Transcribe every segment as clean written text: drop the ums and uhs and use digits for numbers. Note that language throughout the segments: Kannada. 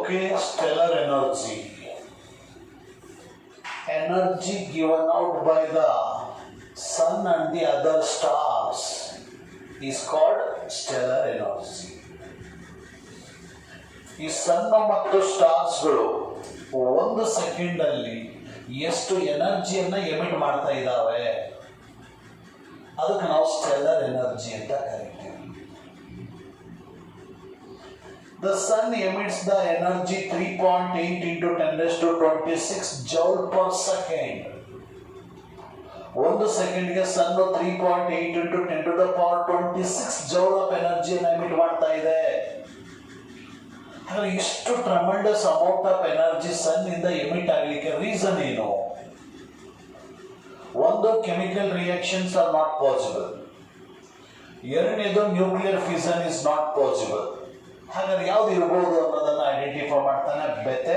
Okay, stellar energy. Energy given out by the sun and the other stars is called stellar energy. ಈ ಸಣ್ಣ ಮತ್ತು ಸ್ಟಾರ್ಸ್ಗಳು ಒಂದು ಸೆಕೆಂಡ್ ಅಲ್ಲಿ ಎಷ್ಟು ಎನರ್ಜಿಯನ್ನ ಎಮಿಟ್ ಮಾಡ್ತಾ ಇದ್ದಾವೆ ಅದಕ್ಕೆ ನಾವು ಸ್ಟೆಲ್ಲರ್ ಎನರ್ಜಿ ಅಂತ ಕರಿತೀವಿ. The sun emits the energy 3.8 into 10 raised to 26 joule per second. ಒಂದು ಸೆಕೆಂಡ್ಗೆ ಸನ್ 3.8 into 10 to the power 26 joule of energy emit ಮಾಡ್ತಾ ಇದೆ. ಹಾಗಾದ್ರೆ ಇಷ್ಟು tremendous amount of energy sun ಇಂದ ಎಮಿಟ್ ಆಗಲಿಕ್ಕೆ ರೀಸನ್ ಏನು? ಒಂದು, chemical reactions are not possible. ಎರಡನೇದು, nuclear fusion is not possible. ಹಾಗಾದ್ರೆ ಯಾವ್ದು ಇರಬಹುದು ಅನ್ನೋದನ್ನ ಐಡೆಂಟಿಫೈ ಮಾಡ್ತಾನೆ ಬೆತೆ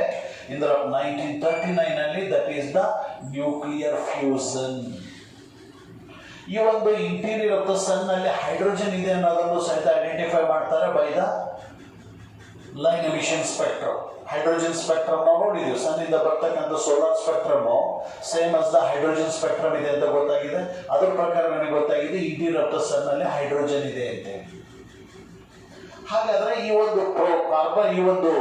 ಇನ್ 1939 ಅಲ್ಲಿ, that is the nuclear fusion. ಈ ಒಂದು ಇಂಟೀರಿಯರ್ ಆಫ್ ದ ಸನ್ ಅಲ್ಲಿ ಹೈಡ್ರೋಜನ್ ಇದೆ ಅನ್ನೋದನ್ನು ಸಹಿತ ಐಡೆಂಟಿಫೈ ಮಾಡ್ತಾರೆ by the line emission spectrum. Hydrogen spectrum ನಾವು ನೋಡಿದೀವಿ. ಸನ್ ಇಂದ ಬರ್ತಕ್ಕಂಥ solar spectrum same us the hydrogen spectrum ಇದೆ ಅಂತ ಗೊತ್ತಾಗಿದೆ. ಅದರ ಪ್ರಕಾರ ನನಗೆ ಗೊತ್ತಾಗಿದೆ ಇಂಟೀರಿಯರ್ ಆಫ್ ದ ಸನ್ ಅಲ್ಲಿ ಹೈಡ್ರೋಜನ್ ಇದೆ ಅಂತ. ಹಾಗಾದ್ರೆ ಈ ಒಂದು ಕಾರ್ಬನ್, ಈ ಒಂದು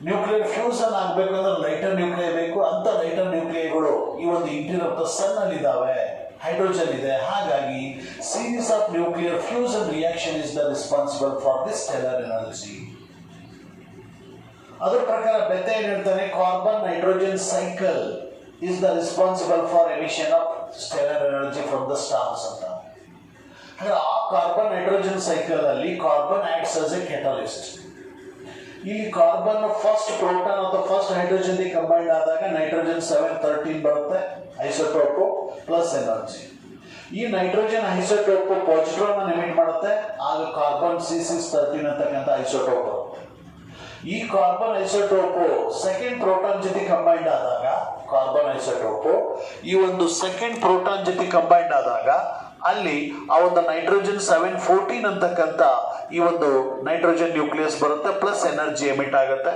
ನ್ಯೂಕ್ಲಿಯರ್ ಫ್ಯೂಷನ್ ಆಗ್ಬೇಕಂದ್ರೆ ಲೈಟರ್ ನ್ಯೂಕ್ಲಿಯೈ ಬೇಕು. ಅಂತ ಲೈಟರ್ ನ್ಯೂಕ್ಲಿಯೈಗಳು ಈ ಒಂದು ಇಂಟೀರಿಯರ್ ಆಫ್ ದ ಸನ್ ಅಲ್ಲಿ ಇದಾವೆ, ಹೈಡ್ರೋಜನ್ ಇದೆ. ಹಾಗಾಗಿ series of nuclear fusion reaction is the responsible for the stellar energy. ಅದರ ಪ್ರಕಾರ ಬೆತೆ ಏನ್ ಹೇಳ್ತಾನೆ, carbon nitrogen cycle is the responsible for emission of stellar energy from the stars ಅಂತ. ಆ ಕಾರ್ಬನ್ ನೈಟ್ರೋಜನ್ ಸೈಕಲ್ ಅಲ್ಲಿ carbon acts as A catalyst. ಇಲ್ಲಿ ಕಾರ್ಬನ್ ಫಸ್ಟ್ ಪ್ರೋಟಾನ್ ಅಥವಾ ಫಸ್ಟ್ ಹೈಡ್ರೋಜನ್ ಕಂಬೈಂಡ್ ಆದಾಗ ನೈಟ್ರೋಜನ್ 713 ಬರುತ್ತೆ, ಐಸೋಟೋಪ್ ಪ್ಲಸ್ ಎನರ್ಜಿ. ಈ ನೈಟ್ರೋಜನ್ ಐಸೋಟೋಪ್ ಪಾಸಿಟ್ರಾನ್ ಅನ್ನು ಎಮಿಟ್ ಮಾಡುತ್ತೆ, ಆಗ ಕಾರ್ಬನ್ C613 ಅಂತಕ್ಕಂಥ ಐಸೋಟೋಪ್ ಬರುತ್ತೆ. ಈ ಕಾರ್ಬನ್ ಐಸೋಟೋಪ್ ಸೆಕೆಂಡ್ ಪ್ರೋಟಾನ್ ಜೊತೆ ಕಂಬೈಂಡ್ ಆದಾಗ, ಕಾರ್ಬನ್ ಐಸೋಟೋಪ್ ಈ ಒಂದು ಸೆಕೆಂಡ್ ಪ್ರೋಟಾನ್ ಜೊತೆ ಕಂಬೈಂಡ್ ಆದಾಗ ಅಲ್ಲಿ ಆ ಒಂದು ನೈಟ್ರೋಜನ್ 714 ಅಂತಕ್ಕಂಥ ಈ ಒಂದು ನೈಟ್ರೋಜನ್ ನ್ಯೂಕ್ಲಿಯಸ್ ಬರುತ್ತೆ, ಪ್ಲಸ್ ಎನರ್ಜಿ ಎಮಿಟ್ ಆಗುತ್ತೆ.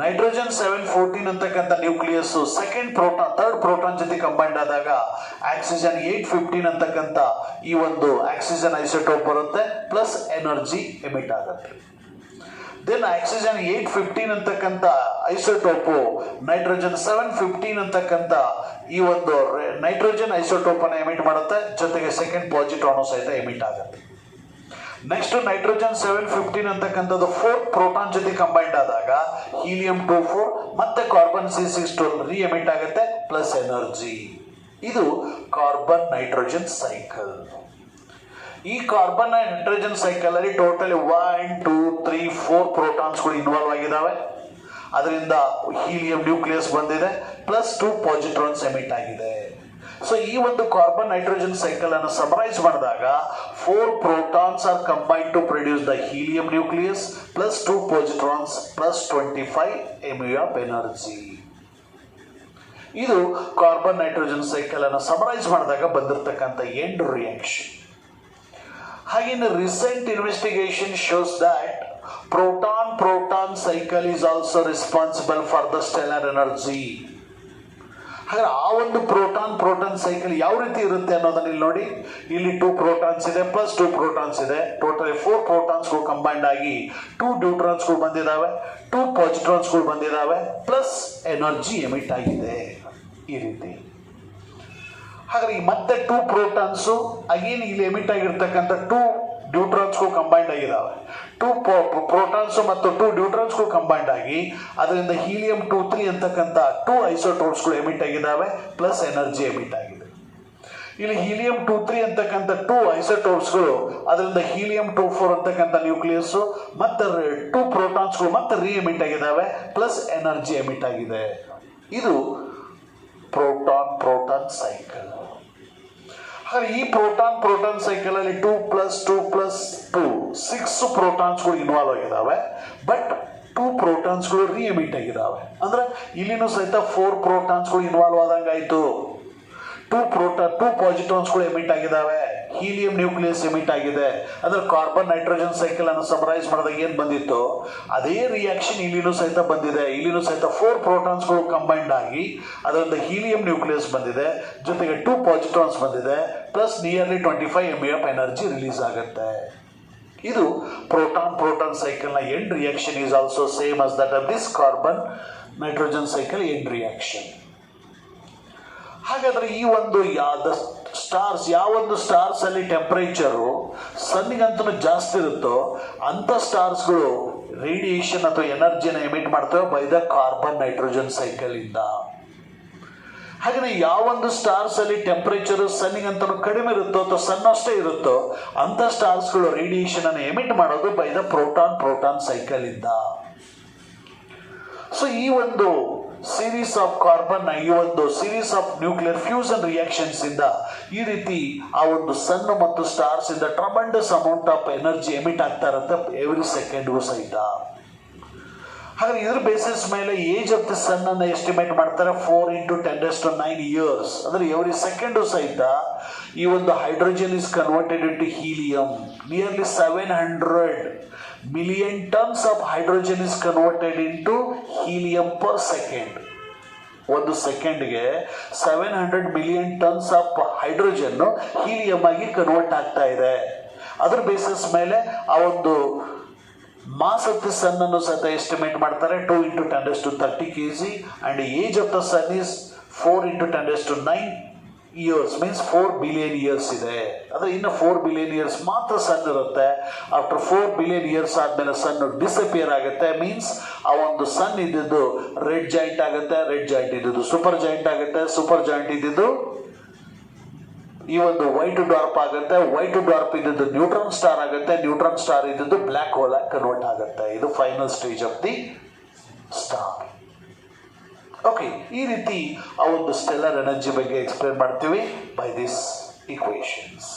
ನೈಟ್ರೋಜನ್ 714 ಅಂತಕ್ಕಂಥ nucleus second proton third proton ಜೊತೆ ಕಂಬೈಂಡ್ ಆದಾಗ ಆಕ್ಸಿಜನ್ 815 ಅಂತಕ್ಕಂಥ ಈ ಒಂದು ಆಕ್ಸಿಜನ್ ಐಸೋಟೋಪ್ ಬರುತ್ತೆ, ಪ್ಲಸ್ ಎನರ್ಜಿ ಎಮಿಟ್ ಆಗುತ್ತೆ. ದೆನ್ ಆಕ್ಸಿಜನ್ 815 ಅಂತಕ್ಕಂಥ ಐಸೋಟೋಪ್ ನೈಟ್ರೋಜನ್ 715 ಅಂತಕ್ಕಂಥ ಈ ಒಂದು ನೈಟ್ರೋಜನ್ ಐಸೋಟೋಪ್ ಅನ್ನು ಎಮಿಟ್ ಮಾಡುತ್ತೆ, ಜೊತೆಗೆ ಸೆಕೆಂಡ್ ಪಾಸಿಟ್ರಾನ್ ಸಹಿತ ಎಮಿಟ್ ಆಗುತ್ತೆ. ನೆಕ್ಸ್ಟ್ ನೈಟ್ರೋಜನ್ 715 ಅಂತಕ್ಕಂಥದ್ದು ಫೋರ್ತ್ ಪ್ರೋಟಾನ್ ಜೊತೆ ಕಂಬೈಂಡ್ ಆದಾಗ ಹೀಲಿಯಂ 24 ಮತ್ತೆ ಕಾರ್ಬನ್ C612 ರೀ ಎಮಿಟ್ ಆಗುತ್ತೆ, ಪ್ಲಸ್ ಎನರ್ಜಿ. ಇದು ಕಾರ್ಬನ್ ನೈಟ್ರೋಜನ್ ಸೈಕಲ್. ಈ ಕಾರ್ಬನ್ ನೈಟ್ರೋಜನ್ ಸೈಕಲ್ ಅಲ್ಲಿ ಟೋಟಲಿ 1 2 3 4 ಪ್ರೋಟಾನ್ಸ್ಗಳು ಇನ್ವಾಲ್ವ್ ಆಗಿದ್ದಾವೆ. ಅದರಿಂದ ಹೀಲಿಯಂ ನ್ಯೂಕ್ಲಿಯಸ್ ಬಂದಿದೆ, ಪ್ಲಸ್ 2 ಪಾಸಿಟ್ರಾನ್ಸ್ ಎಮಿಟ್ ಆಗಿದೆ. ಸೊ ಈ ಒಂದು ಕಾರ್ಬನ್ ನೈಟ್ರೋಜನ್ ಸೈಕಲ್ ಅನ್ನು ಸಮರೈಸ್ ಮಾಡಿದಾಗ 4 protons are combined to produce the helium nucleus, plus 2 positrons, plus 25 MU of energy. ಇದು ಕಾರ್ಬನ್ ನೈಟ್ರೋಜನ್ ಸೈಕಲ್ ಅನ್ನು ಸಮರೈಸ್ ಮಾಡಿದಾಗ ಬಂದಿರತಕ್ಕಂಥ ಎಂಡ್ ರಿಯಾಕ್ಷನ್. ಹಾಗೇನೆ recent investigation shows that proton cycle is also responsible for the stellar energy. ಹಾಗಾದ್ರೆ ಆ ಒಂದು ಪ್ರೋಟಾನ್ ಸೈಕಲ್ ಯಾವ ರೀತಿ ಇರುತ್ತೆ ಅನ್ನೋದನ್ನ ಇಲ್ಲಿ ನೋಡಿ. ಇಲ್ಲಿ 2 ಪ್ರೋಟಾನ್ಸ್ ಇದೆ, ಪ್ಲಸ್ 2 ಪ್ರೋಟಾನ್ಸ್ ಇದೆ, ಟೋಟಲಿ 4 ಪ್ರೋಟಾನ್ಸ್ಗಳು ಕಂಬೈಂಡ್ ಆಗಿ 2 ನ್ಯೂಟ್ರಾನ್ಸ್ಗಳು ಬಂದಿದ್ದಾವೆ, 2 ಪಾಸಿಟ್ರಾನ್ಸ್ಗಳು ಬಂದಿದ್ದಾವೆ, ಪ್ಲಸ್ ಎನರ್ಜಿ ಎಮಿಟ್ ಆಗಿದೆ. ಈ ರೀತಿ ಹಾಗಾದ್ರೆ ಮತ್ತೆ 2 ಪ್ರೋಟಾನ್ಸು ಅಗೇನ್ ಇಲ್ಲಿ ಎಮಿಟ್ ಆಗಿರ್ತಕ್ಕಂಥ 2 ನ್ಯೂಟ್ರಾನ್ಸ್ಗಳು ಕಂಬೈಂಡ್ ಆಗಿದ್ದಾವೆ. 2 ಪ್ರೋಟಾನ್ಸ್ ಮತ್ತು 2 ನ್ಯೂಟ್ರಾನ್ಸ್ಗಳು ಕಂಬೈಂಡ್ ಆಗಿ ಅದರಿಂದ ಹೀಲಿಯಂ 23 ಅಂತಕ್ಕಂಥ 2 ಐಸೋಟೋಪ್ಸ್ಗಳು ಎಮಿಟ್ ಆಗಿದ್ದಾವೆ, ಪ್ಲಸ್ ಎನರ್ಜಿ ಎಮಿಟ್ ಆಗಿದೆ. ಇಲ್ಲಿ ಹೀಲಿಯಂ 23 ಅಂತಕ್ಕಂಥ 2 ಐಸೋಟೋಪ್ಸ್ಗಳು ಅದರಿಂದ ಹೀಲಿಯಂ 24 ಅಂತಕ್ಕಂಥ ನ್ಯೂಕ್ಲಿಯಸ್ ಮತ್ತೆ 2 ಪ್ರೋಟಾನ್ಸ್ಗಳು ಮತ್ತೆ ರೀ ಎಮಿಟ್ ಆಗಿದ್ದಾವೆ, ಪ್ಲಸ್ ಎನರ್ಜಿ ಎಮಿಟ್ ಆಗಿದೆ. ಇದು ಪ್ರೋಟಾನ್ ಸೈಕಲ್. ಹಾಗೆ ಈ ಪ್ರೋಟಾನ್ ಸೈಕಲ್ ಅಲ್ಲಿ 2 + 2 + 2 6 ಪ್ರೋಟಾನ್ಸ್ಗಳು ಇನ್ವಾಲ್ವ್ ಆಗಿದ್ದಾವೆ, ಬಟ್ 2 ಪ್ರೋಟಾನ್ಸ್ಗಳು ರೀ ಎಮಿಟ್ ಆಗಿದ್ದಾವೆ. ಅಂದ್ರೆ ಇಲ್ಲಿನೂ ಸಹಿತ 4 ಪ್ರೋಟಾನ್ಸ್ಗಳು ಇನ್ವಾಲ್ವ್ ಆದಂಗೆ ಆಯಿತು. ಟೂ ಪಾಸಿಟ್ರಾನ್ಸ್ಗಳು ಎಮಿಟ್ ಆಗಿದ್ದಾವೆ, ಹೀಲಿಯಂ ನ್ಯೂಕ್ಲಿಯಸ್ ಎಮಿಟ್ ಆಗಿದೆ. ಅಂದ್ರೆ ಕಾರ್ಬನ್ ನೈಟ್ರೋಜನ್ ಸೈಕಲ್ ಅನ್ನು ಸಮರೈಸ್ ಮಾಡಿದಾಗ ಏನು ಬಂದಿತ್ತು ಅದೇ ರಿಯಾಕ್ಷನ್ ಇಲ್ಲಿನೂ ಸಹಿತ ಬಂದಿದೆ. ಇಲ್ಲಿನೂ ಸಹಿತ 4 ಪ್ರೋಟಾನ್ಸ್ಗಳು ಕಂಬೈಂಡ್ ಆಗಿ ಅದೊಂದು ಹೀಲಿಯಂ ನ್ಯೂಕ್ಲಿಯಸ್ ಬಂದಿದೆ, ಜೊತೆಗೆ 2 ಪಾಸಿಟ್ರಾನ್ಸ್ ಬಂದಿದೆ, plus nearly 25 MeV energy release ಆಗುತ್ತೆ. ಇದು ಪ್ರೋಟಾನ್ ಸೈಕಲ್ನ end reaction is also same as that of this carbon nitrogen cycle end reaction. ಹಾಗಾದ್ರೆ ಈ ಒಂದು ಯಾವೊಂದು ಸ್ಟಾರ್ಸ್ ಅಲ್ಲಿ ಟೆಂಪರೇಚರು ಸನ್ನಿಗಂತೂ ಜಾಸ್ತಿ ಇರುತ್ತೋ ಅಂಥ ಸ್ಟಾರ್ಸ್ಗಳು ರೇಡಿಯೇಷನ್ ಅಥವಾ ಎನರ್ಜಿನ ಎಮಿಟ್ ಮಾಡ್ತವೆ by the carbon nitrogen cycle ಇಂದ. ಹಾಗೆ ಯಾವೊಂದು ಸ್ಟಾರ್ಸ್ ಅಲ್ಲಿ ಟೆಂಪರೇಚರ್ ಸನ್ನಿಗಂತ ಕಡಿಮೆ ಇರುತ್ತೋ ಅಥವಾ ಸಣ್ಣ ಅಷ್ಟೇ ಇರುತ್ತೋ ಅಂಥ ಸ್ಟಾರ್ಸ್ಗಳು ರೇಡಿಯೇಷನ್ ಅನ್ನು ಎಮಿಟ್ ಮಾಡೋದು ಬೈ ದ ಪ್ರೋಟಾನ್ ಸೈಕಲ್ ಇಂದ. ಸೊ ಈ ಒಂದು series of series of nuclear fusion reactions ಇಂದ ಈ ರೀತಿ ಆ ಒಂದು ಸನ್ ಮತ್ತು ಸ್ಟಾರ್ಸ್ ಇಂದ tremendous amount of energy emit ಆಗ್ತಾ ಇರುತ್ತೆ ಎವ್ರಿ ಸೆಕೆಂಡ್ಗೂ ಸಹಿತ. ಹಾಗಾದ್ರೆ ಇದ್ರ ಬೇಸಿಸ್ ಮೇಲೆ ಏಜ್ ಆಫ್ ದಿ ಸನ್ ಅನ್ನು ಎಸ್ಟಿಮೇಟ್ ಮಾಡ್ತಾರೆ 4 × 10⁹ ಇಯರ್ಸ್. ಅಂದ್ರೆ ಎವ್ರಿ ಸೆಕೆಂಡು ಸಹಿತ ಈ ಒಂದು hydrogen is converted into helium. Nearly 700 million tons of hydrogen is converted into helium per second. ಒಂದು ಸೆಕೆಂಡ್ಗೆ 700 million tons of hydrogen helium ಆಗಿ ಕನ್ವರ್ಟ್ ಆಗ್ತಾ ಇದೆ. ಅದ್ರ ಬೇಸಿಸ್ ಮೇಲೆ ಆ ಒಂದು ಮಾಸ್ ಆಫ್ ದ ಸನ್ ಅನ್ನು ಸಹಿತ ಎಸ್ಟಿಮೇಟ್ ಮಾಡ್ತಾರೆ 2 × 10⁻30 kg and age of the sun is 4 × 10⁹ years means 4 billion years ಇದೆ. ಅಂದರೆ ಇನ್ನು 4 ಬಿಲಿಯನ್ ಇಯರ್ಸ್ ಮಾತ್ರ ಸನ್ ಇರುತ್ತೆ. ಆಫ್ಟರ್ 4 ಬಿಲಿಯನ್ ಇಯರ್ಸ್ ಆದಮೇಲೆ ಸನ್ ಡಿಸಪಿಯರ್ ಆಗುತ್ತೆ. ಮೀನ್ಸ್ ಆ ಒಂದು ಸನ್ ಇದ್ದಿದ್ದು ರೆಡ್ ಜಾಯಿಂಟ್ ಆಗುತ್ತೆ, ರೆಡ್ ಜಾಯಿಂಟ್ ಇದ್ದಿದ್ದು ಸೂಪರ್ ಜಾಯಿಂಟ್ ಆಗುತ್ತೆ, ಸೂಪರ್ ಜಾಯಿಂಟ್ ಇದ್ದಿದ್ದು ಈ ಒಂದು ವೈಟ್ ಡಾರ್ಪ್ ಆಗುತ್ತೆ, ವೈಟ್ ಡಾರ್ಪ್ ಇದ್ದದ್ದು ನ್ಯೂಟ್ರಾನ್ ಸ್ಟಾರ್ ಆಗುತ್ತೆ, ನ್ಯೂಟ್ರಾನ್ ಸ್ಟಾರ್ ಇದ್ದದ್ದು ಬ್ಲ್ಯಾಕ್ ಹೋಲ್ ಆಗಿ ಕನ್ವರ್ಟ್ ಆಗುತ್ತೆ. ಇದು final stage of the star. Okay, ಈ ರೀತಿ ಆ ಒಂದು ಸ್ಟೆಲ್ಲರ್ ಎನರ್ಜಿ ಬಗ್ಗೆ ಎಕ್ಸ್ಪ್ಲೇನ್ ಮಾಡ್ತೀವಿ ಬೈ ದಿಸ್ ಈಕ್ವೇಷನ್ಸ್.